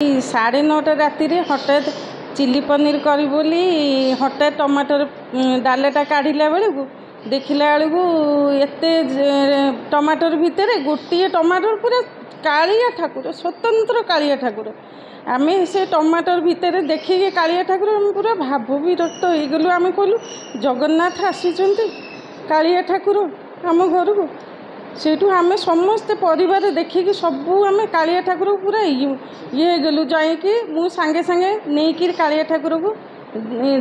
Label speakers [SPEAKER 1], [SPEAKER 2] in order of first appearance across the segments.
[SPEAKER 1] 9:30 राति हठात चिली पनीर करी बोली हठात टमाटर डालेटा काढ़ला बेलू देखला बेलू एत टमाटर भितर गोटे टमाटर पूरा कालिया ठाकुर स्वतंत्र कालिया ठाकुर आम से टमाटर भितर देखिए कालिया ठाकुर आम पूरा भाव विरक्त हो गलु। आम कहलु जगन्नाथ आसीचंती कालिया ठाकुर आम घर को सेठू आम समस्ते परिवार देखिकी सबू आम कालिया ठाकुर पूरा ये गलु जाइकी मु सांगे सांगे नहीं कालिया ठाकुर को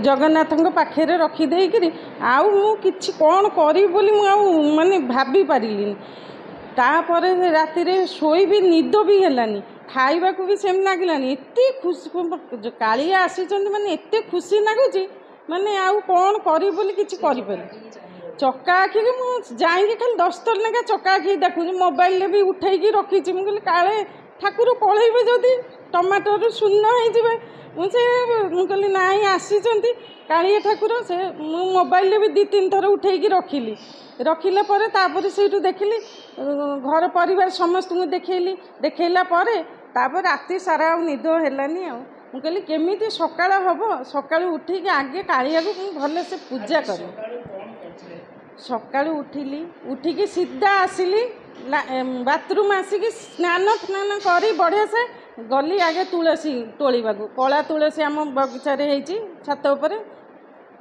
[SPEAKER 1] जगन्नाथ पाखे रखिदेकरी आउ मु किछि कौन करी बोली मु आउ माने भाभी पारिलिनी। तापर राति शोई भी निद भी हेलानी खाइबा को भी सेम लागलानी एते खुशी कालिया आसीचंती माने एते खुशी लागुची माने आउ कौन करी बोली किछि करि पारि चक्का आखि के मुझे खाली 10 थर लेखा चक्का आखि देखुची मोबाइल भी उठेकी रखी मुझे काले ठाकुर पलैबे जदि टमाटर शून्य मुझे कहली नाई आसीचंती कालिया ठाकुर से मु मोबाइल भी 2-3 थर उठेकी रखिले पर तापर से देखिली घर परिवार समस्त देखैला तापर राति सारा निद हेलानी आउ कहली केमिति सकाळ हबो सकाळ उठिकी आगे कालिया को भले से पूजा करी सकाळु उठिकी सीधा आसिली बाथरूम आसिकी स्नान स्नान करी बढ़िया से गली आगे तुलसी तोलिबा कला तुलसी आम बगीचारे होइची छात उपरे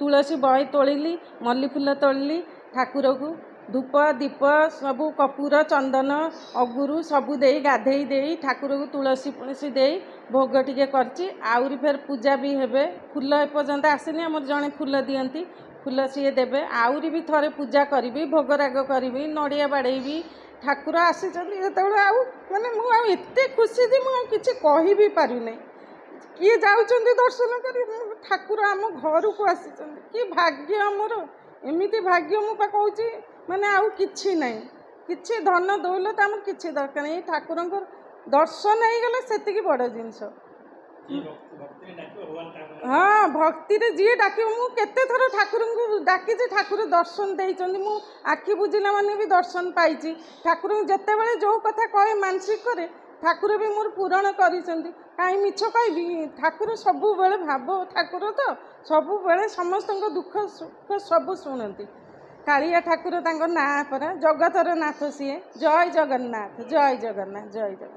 [SPEAKER 1] तुलसी बही तोलिली मल्ली फूल तोलिली ठाकुर को धूप दीप सबू कपूर चंदन अगुरु सबू दे गाधेई दे ठाकुर को तुलसी पुलसी दे भोग टिके करची आउरी फेर पूजा भी हेबे फूल एपर्यंत आसेनी आमर जड़े फूल दियंती फूल सी देवे आउरी भी थरे पूजा करी भोगराग करी नड़िया बाड़ेबी ठाकुर आसीचंती जेतेबेले आउ माने मु आउ एते खुशी थी मु किछि कहि भी पारि नै किए जाउचंती दर्शन करी ठाकुर आम घर को आसीचंती कि भाग्य हमर एमिति भाग्य मु पा कहूची माने आउ किछि नै किछि धन दौलत आम किछि दरकार नै ठाकुरंकर दर्शन हो गले सेतिकी बड़ जिंस। हाँ भक्ति जी डाक मुझे थर ठाकुर को डाकी ठाकुर दर्शन देइचंदी मु आखि बुझिला माने भी दर्शन पाई ठाकुर जिते बड़े जो कथा कहे मानसिक करे ठाकुर भी मोर पूरण करिसंदी कहीं मिछ कहबी ठाकुर सबु बेले भाव ठाकुर तो सबु बेले समस्त दुख सुख सब शुणती कालिया ठाकुर तांको ना परा जगतर नाथ सीए जय जगन्नाथ जय जगन्नाथ जय जगन्नाथ।